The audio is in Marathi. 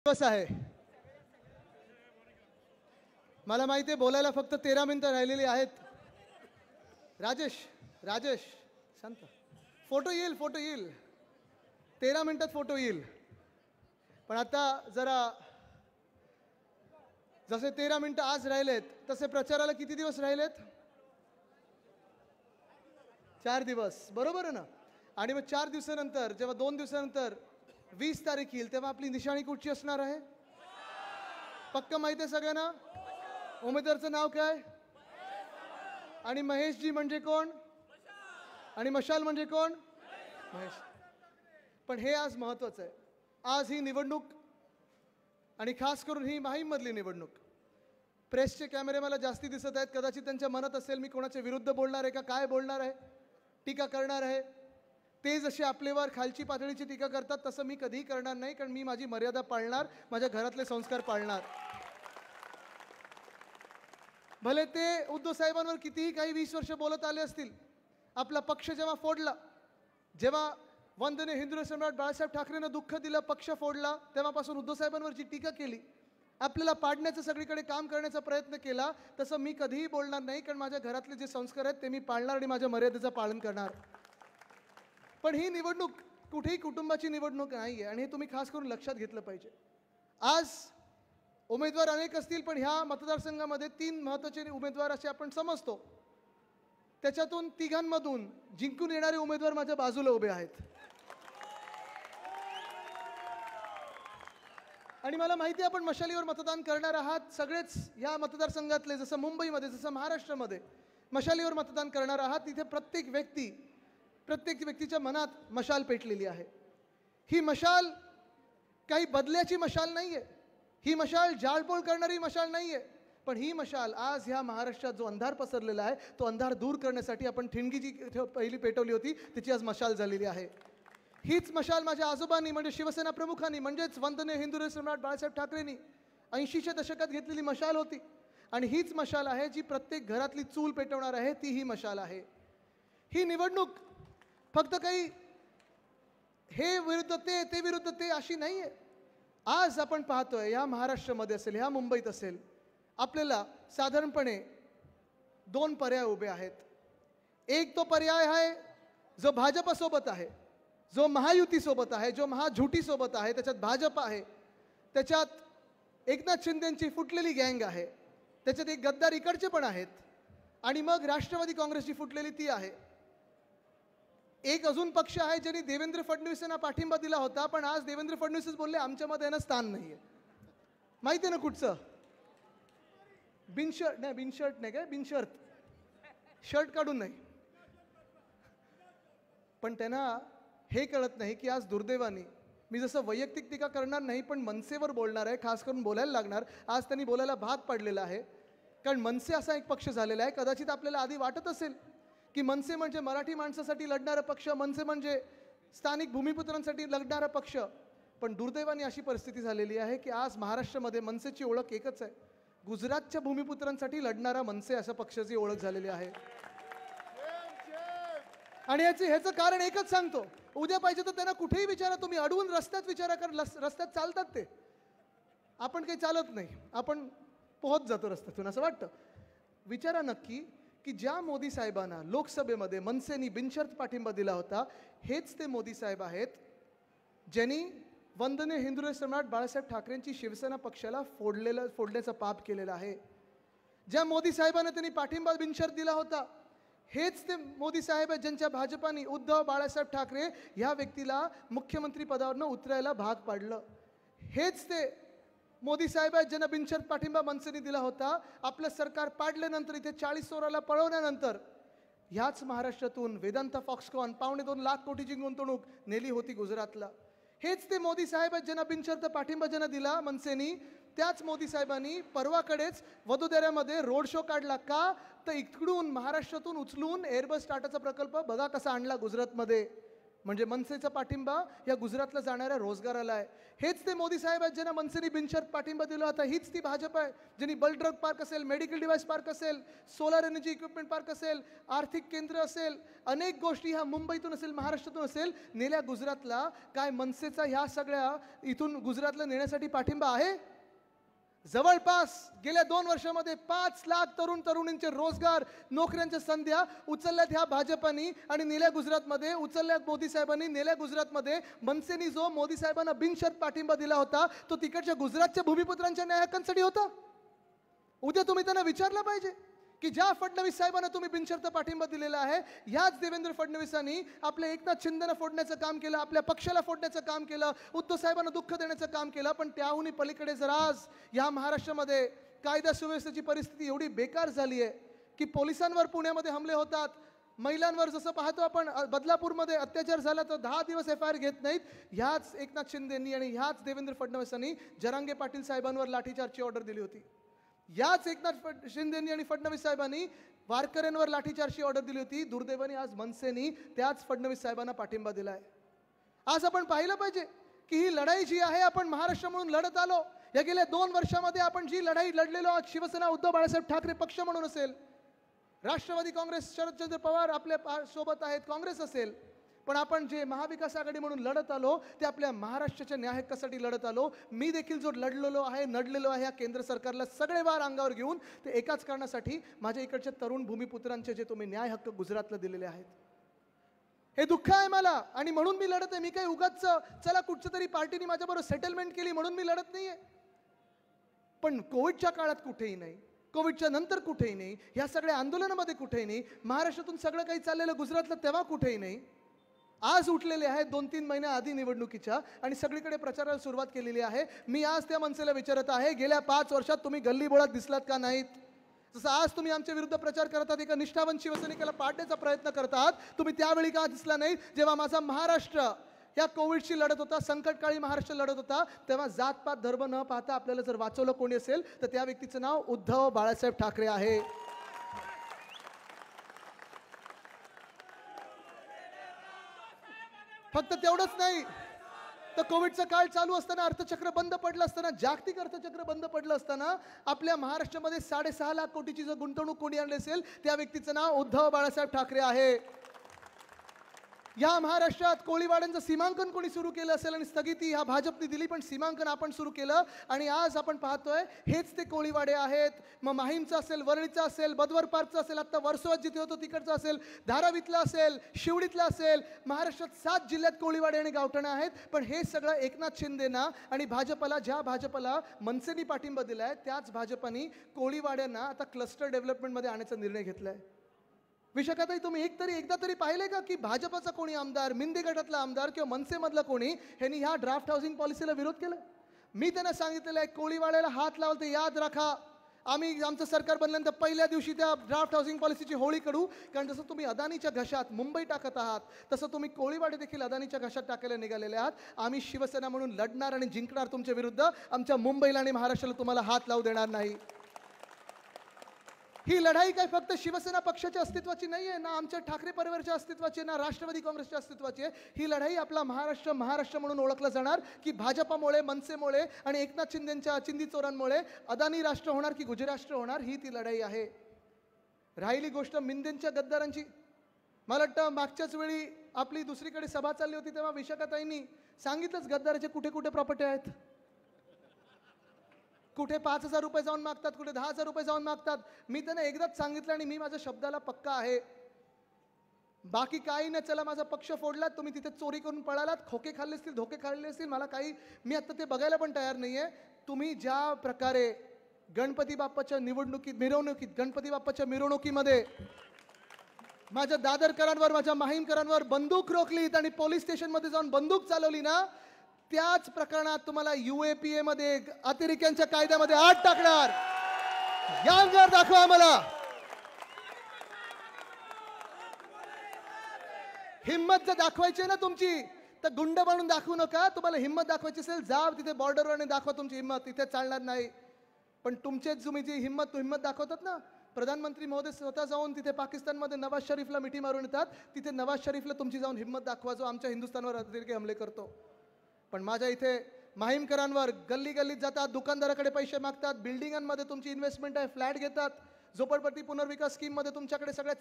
दिवस आहे. मला माहिती आहे बोलायला फक्त 13 मिनिटं राहिलेली आहेत. राजेश शांत. फोटो येईल 13 मिनिटात फोटो येईल. पण आता जरा जसे 13 मिनिटं आज राहिलेत तसे प्रचाराला किती दिवस राहिलेत? 4 दिवस, बरोबर आहे ना. आणि मग 4 दिवसानंतर जेव्हा 2 दिवसानंतर 20 तारीख येईल तेव्हा आपली निशाणी कुठची असणार आहे? पक्का माहिती आहे सगळ्यांना? उमेदवाराचं नाव काय? आणि महेशजी म्हणजे कोण? आणि मशाल म्हणजे कोण? महेश. पण हे आज महत्त्वाचं आहे. आज ही निवडणूक आणि खास करून ही माहीममधली निवडणूक. प्रेसचे कॅमेरे मला जास्ती दिसत आहेत. कदाचित त्यांच्या मनात असेल मी कोणाच्या विरुद्ध बोलणार आहे का, काय बोलणार आहे, टीका करणार आहे. ते जसे आपल्यावर खालची पातळीची टीका करतात तसं मी कधीही करणार नाही, कारण मी माझी मर्यादा पाळणार, माझ्या घरातले संस्कार पाळणार. भले ते उद्धव साहेबांवर कितीही काही 20 वर्ष बोलत आले असतील. आपला पक्ष जेव्हा फोडला, जेव्हा वंदनीय हिंदू सम्राट बाळासाहेब ठाकरेंना दुःख दिलं, पक्ष फोडला, तेव्हापासून उद्धव साहेबांवरची टीका केली, आपल्याला पाडण्याचं सगळीकडे काम करण्याचा प्रयत्न केला, तसं मी कधीही बोलणार नाही, कारण माझ्या घरातले जे संस्कार आहेत ते मी पाळणार आणि माझ्या मर्यादेचं पालन करणार. पण ही निवडणूक कुठेही कुटुंबाची निवडणूक नाही आहे आणि हे तुम्ही खास करून लक्षात घेतलं पाहिजे. आज उमेदवार अनेक असतील, पण ह्या मतदारसंघामध्ये 3 महत्त्वाचे उमेदवार असे आपण समजतो. त्याच्यातून तिघांमधून जिंकून येणारे उमेदवार माझ्या बाजूला उभे आहेत. आणि मला माहिती आहे आपण मशालीवर मतदान करणार आहात सगळेच. या मतदारसंघातले जसं मुंबईमध्ये, जसं महाराष्ट्रामध्ये मशालीवर मतदान करणार आहात. तिथे प्रत्येक व्यक्तीच्या मनात मशाल पेटलेली आहे. ही मशाल काही बदल्याची मशाल नाही आहे. ही मशाल जाळपोळ करणारी मशाल नाही आहे. पण ही मशाल आज ह्या महाराष्ट्रात जो अंधार पसरलेला आहे तो अंधार दूर करण्यासाठी आपण ठिणगी जी पहिली पेटवली होती त्याची आज मशाल झालेली आहे. हीच मशाल माझ्या आजोबांनी म्हणजे शिवसेना प्रमुखांनी म्हणजेच वंदनीय हिंदू सम्राट बाळासाहेब ठाकरेंनी 80च्या दशकात घेतलेली मशाल होती. आणि हीच मशाल आहे जी प्रत्येक घरातली चूल पेटवणार आहे. ती ही मशाल आहे. ही निवडणूक फक्त काही हे विरुद्ध ते विरुद्ध ते अशी नाही आहे. आज आपण पाहतोय या महाराष्ट्रामध्ये असेल, ह्या मुंबईत असेल, आपल्याला साधारणपणे 2 पर्याय उभे आहेत. एक तो पर्याय आहे जो भाजपसोबत आहे, जो महायुतीसोबत आहे, जो महाझुटीसोबत आहे. त्याच्यात भाजप आहे, त्याच्यात एकनाथ शिंदेंची फुटलेली गँग आहे, त्याच्यात एक गद्दार इकडचे पण आहेत, आणि मग राष्ट्रवादी काँग्रेसची फुटलेली ती आहे. एक अजून पक्ष आहे ज्यांनी देवेंद्र फडणवीसांना पाठिंबा दिला होता, पण आज देवेंद्र फडणवीसच बोलले आमच्यामध्ये यांना स्थान नाही आहे. माहिती आहे ना कुठचं? बिनशर्त शर्ट काढून नाही. पण त्यांना हे कळत नाही की आज दुर्दैवाने, मी जसं वैयक्तिक टीका करणार नाही पण मनसेवर बोलणार आहे, खास करून बोलायला लागणार. आज त्यांनी बोलायला भाग पाडलेला आहे, कारण मनसे असा एक पक्ष झालेला आहे. कदाचित आपल्याला आधी वाटत असेल की मनसे म्हणजे मराठी माणसासाठी लढणारा पक्ष, मनसे म्हणजे स्थानिक भूमिपुत्रांसाठी लढणारा पक्ष. पण दुर्दैवाने अशी परिस्थिती झालेली आहे की आज महाराष्ट्रामध्ये मनसेची ओळख एकच आहे, गुजरातच्या भूमिपुत्रांसाठी लढणारा मनसे अशा पक्षाची ओळख झालेली आहे. आणि ह्याचं कारण एकच सांगतो. उद्या पाहिजे तर त्यांना कुठेही विचारा तुम्ही, अडवून रस्त्यात विचारा, कारण रस्त्यात चालतात ते. आपण काही चालत नाही, आपण पोहत जातो रस्त्यातून असं वाटतं. विचारा नक्की की ज्या मोदी साहेबांना लोकसभेमध्ये मनसेनी बिनशर्त पाठिंबा दिला होता, हेच ते मोदी साहेब आहेत ज्यांनी वंदनीय हिंदू सम्राट बाळासाहेब ठाकरेंची शिवसेना पक्षाला फोडण्याचा पाप केलेला आहे. ज्या मोदी साहेबांना त्यांनी पाठिंबा बिनशर्त दिला होता, हेच ते मोदी साहेब आहेत ज्यांच्या भाजपाने उद्धव बाळासाहेब ठाकरे ह्या व्यक्तीला मुख्यमंत्री पदावरनं उतरायला भाग पाडलं. हेच ते मोदी साहेब आहेत ज्यांना बिनशर्त पाठिंबा मनसेने दिला होता. आपलं सरकार पाडल्यानंतर, इथे 40 चोराला पळवल्यानंतर ह्याच महाराष्ट्रातून वेदांता फॉक्सकॉन 2.25 लाख कोटीची गुंतवणूक नेली होती गुजरातला. हेच ते मोदी साहेब आहेत ज्यांना बिनशर्त पाठिंबा ज्यांना दिला मनसेनी. त्याच मोदी साहेबांनी परवाकडेच वडोदऱ्यामध्ये रोड शो काढला. का तर इकडून महाराष्ट्रातून उचलून एअरबस टाटाचा प्रकल्प बघा कसा आणला गुजरातमध्ये. म्हणजे मनसेचा पाठिंबा या गुजरातला जाणाऱ्या रोजगाराला आहे. हेच ते मोदी साहेब आहेत ज्यांना मनसेने बिनशर्त पाठिंबा दिला होता. हीच ती भाजप आहे ज्यांनी बल्क ड्रग पार्क असेल, मेडिकल डिव्हाइस पार्क असेल, सोलार एनर्जी इक्विपमेंट पार्क असेल, आर्थिक केंद्र असेल, अनेक गोष्टी ह्या मुंबईतून असेल, महाराष्ट्रातून असेल, नेल्या गुजरातला. काय मनसेचा ह्या सगळ्या इथून गुजरातला नेण्यासाठी पाठिंबा आहे? जवळपास गेल्या 2 वर्षामध्ये 5 लाख तरुण तरुणींचे रोजगार, नोकऱ्यांच्या संध्या उचलल्यात ह्या भाजपानी आणि नेल्या गुजरातमध्ये उचलल्यात मोदी साहेबांनी. नेल्या गुजरातमध्ये मनसेनी जो मोदी साहेबांना बिनशर्त पाठिंबा दिला होता तो तिकडच्या गुजरातच्या भूमिपुत्रांच्या न्याय हक्कांसाठी होता. उद्या तुम्ही त्यांना विचारलं पाहिजे की ज्या फडणवीस साहेबांना तुम्ही बिनशर्त पाठिंबा दिलेला आहे, ह्याच देवेंद्र फडणवीसांनी आपल्या एकनाथ शिंदेना फोडण्याचं काम केलं, आपल्या पक्षाला फोडण्याचं काम केलं, उद्धव साहेबांना दुःख देण्याचं काम केलं. पण त्याहूनही पलीकडे जर आज या महाराष्ट्रामध्ये कायदा सुव्यवस्थेची परिस्थिती एवढी बेकार झाली आहे की पोलिसांवर पुण्यामध्ये हमले होतात, महिलांवर जसं पाहतो आपण बदलापूरमध्ये अत्याचार झाला तर 10 दिवस FIR घेत नाहीत. ह्याच एकनाथ शिंदेंनी आणि ह्याच देवेंद्र फडणवीसांनी जरांगे पाटील साहेबांवर लाठीचार्जची ऑर्डर दिली होती. याच एकनाथ शिंदेंनी आणि फडणवीस साहेबांनी वारकऱ्यांवर लाठीचार्जची ऑर्डर दिली होती. दुर्दैवाने आज मनसेनी त्याच फडणवीस साहेबांना पाठिंबा दिलाय. आज आपण पाहिलं पाहिजे की ही लढाई जी आहे आपण महाराष्ट्र म्हणून लढत आलो. या गेल्या 2 वर्षामध्ये आपण जी लढाई लढलेलो आहोत, शिवसेना उद्धव बाळासाहेब ठाकरे पक्ष म्हणून असेल, राष्ट्रवादी काँग्रेस शरदचंद्र पवार आपल्या सोबत आहेत, काँग्रेस असेल, पण आपण जे महाविकास आघाडी म्हणून लढत आलो ते आपल्या महाराष्ट्राच्या न्याय हक्कासाठी लढत आलो. मी देखील जो लढलेलो आहे या केंद्र सरकारला सगळे वार अंगावर घेऊन ते एकाच कारणासाठी, माझ्या इकडच्या तरुण भूमिपुत्रांचे जे तुम्ही न्याय हक्क गुजरातला दिलेले आहेत, हे दुःख आहे मला आणि म्हणून मी लढत आहे. मी काही उगाच चला कुठच्या तरी पार्टीने माझ्याबरोबर सेटलमेंट केली म्हणून मी लढत नाहीये. पण कोविडच्या काळात कुठेही नाही, कोविडच्या नंतर कुठेही नाही, या सगळ्या आंदोलनामध्ये कुठेही नाही, महाराष्ट्रातून सगळं काही चाललेलं गुजरातला तेव्हा कुठेही नाही. आज उठलेले आहेत 2-3 महिन्याआधी निवडणुकीच्या आणि सगळीकडे प्रचाराला सुरुवात केलेली आहे. मी आज त्या मनसेला विचारत आहे, गेल्या 5 वर्षात तुम्ही गल्लीबोळात दिसलात का नाहीत? जसं आज तुम्ही आमच्या विरुद्ध प्रचार करत आहात, एका निष्ठावंत शिवसैनिकाला पाडण्याचा प्रयत्न करत आहात, तुम्ही त्यावेळी का दिसला नाही जेव्हा माझा महाराष्ट्र या कोविडशी लढत होता, संकटकाळी महाराष्ट्र लढत होता, तेव्हा जातपात धर्म न पाहता आपल्याला जर वाचवलं कोणी असेल तर त्या व्यक्तीचं नाव उद्धव बाळासाहेब ठाकरे आहे. फक्त तेवढंच नाही तर कोविडचा काळ चालू असताना, अर्थचक्र बंद पडलं असताना, जागतिक अर्थचक्र बंद पडलं असताना आपल्या महाराष्ट्रामध्ये 6.5 लाख कोटीची जर गुंतवणूक कोणी आणली असेल त्या व्यक्तीचं नाव उद्धव बाळासाहेब ठाकरे आहे. या महाराष्ट्रात कोळीवाड्यांचं सीमांकन कोणी सुरू केलं असेल आणि स्थगिती ह्या भाजपने दिली, पण सीमांकन आपण सुरू केलं आणि आज आपण पाहतोय हेच ते कोळीवाडे आहेत. मग माहीमचं असेल, वरळीचं असेल, बदवर पार्कचं असेल, आता वर्सोवात जिथे होतो तिकडचं असेल, धारावीतलं असेल, शिवडीतलं असेल, महाराष्ट्रात 7 जिल्ह्यात कोळीवाडे आणि गावठणं आहेत. पण हे सगळं एकनाथ शिंदेना आणि भाजपला, ज्या भाजपला मनसेनी पाठिंबा दिलाय त्याच भाजपानी कोळीवाड्यांना आता क्लस्टर डेव्हलपमेंटमध्ये आणण्याचा निर्णय घेतलाय. विशाखाताई, तुम्ही एकदा तरी पाहिले का की भाजपचा कोणी आमदार, मिंदे गटातला आमदार किंवा मनसेमधला कोणी ह्यांनी ह्या ड्राफ्ट हाऊसिंग पॉलिसीला विरोध केला? मी त्यांना सांगितलेलं आहे, कोळीवाड्याला हात लावलं तर याद राखा, आम्ही आमचं सरकार बनल्यानंतर पहिल्या दिवशी त्या ड्राफ्ट हाऊसिंग पॉलिसीची होळी काढू. कारण जसं तुम्ही अदानीच्या घशात मुंबई टाकत आहात तसं तुम्ही कोळीवाडे देखील अदानीच्या घशात टाकायला निघालेले आहात. आम्ही शिवसेना म्हणून लढणार आणि जिंकणार तुमच्या विरुद्ध. आमच्या मुंबईला आणि महाराष्ट्राला तुम्हाला हात लावू देणार नाही. ही लढाई काय फक्त शिवसेना पक्षाच्या अस्तित्वाची नाही आहे, ना आमच्या ठाकरे परिवाराच्या अस्तित्वाची, ना राष्ट्रवादी काँग्रेसच्या अस्तित्वाची आहे. ही लढाई आपला महाराष्ट्र म्हणून ओळखला जाणार की भाजपामुळे, मनसेमुळे आणि एकनाथ शिंदेंच्या चिंदी चोरांमुळे अदानी राष्ट्र होणार की गुजराष्ट्र होणार, ही ती लढाई आहे. राहिली गोष्ट मिंदेंच्या गद्दारांची, मला वाटतं मागच्याच वेळी आपली दुसरीकडे सभा चालली होती तेव्हा विशाखाताईंनी सांगितलंच गद्दाराचे कुठे कुठे प्रॉपर्टी आहेत. कुठे 5,000 रुपये जाऊन मागतात, कुठे 10,000 रुपये जाऊन मागतात. मी त्यांना एकदाच सांगितलं आणि मी माझ्या शब्दाला पक्का आहे, बाकी काही नाही. चला माझा पक्ष फोडलात, तुम्ही तिथे चोरी करून पळालात, खोके खाल्ले असतील, धोके खाल्ले असतील, मला काही, मी आता ते बघायला पण तयार नाहीये. तुम्ही ज्या प्रकारे गणपती बाप्पाच्या मिरवणुकीमध्ये माझ्या दादरकरांवर, माझ्या माहीमकरांवर बंदूक रोखलीत आणि पोलीस स्टेशनमध्ये जाऊन बंदूक चालवली ना, त्याच प्रकरणात तुम्हाला UAPA मध्ये अतिरेक्यांच्या कायद्यामध्ये आत टाकणार. यांगर दाखवा आम्हाला. हिम्मत जर दाखवायची ना तुमची तर गुंड बनून दाखवू नका. तुम्हाला हिम्मत दाखवायची असेल जा तिथे बॉर्डरवर दाखवा तुमची हिम्मत, तिथे चालणार नाही. पण तुमचेच तुम्ही जी हिम्मत दाखवतात ना प्रधानमंत्री महोदय स्वतः जाऊन तिथे पाकिस्तानमध्ये नवाज शरीफला मिठी मारून येतात. तिथे नवाज शरीफला तुमची जाऊन हिंमत दाखवा जो आमच्या हिंदुस्थानवर अतिरेकी हमले करतो. पण माझ्या इथे माहीमकरांवर गल्ली गल्लीत जातात, दुकानदाराकडे पैसे मागतात, बिल्डिंगांमध्ये तुमची इन्व्हेस्टमेंट आहे, फ्लॅट घेतात, झोपडपट्टी पुनर्विकास स्कीममध्ये तुमच्याकडे सगळ्या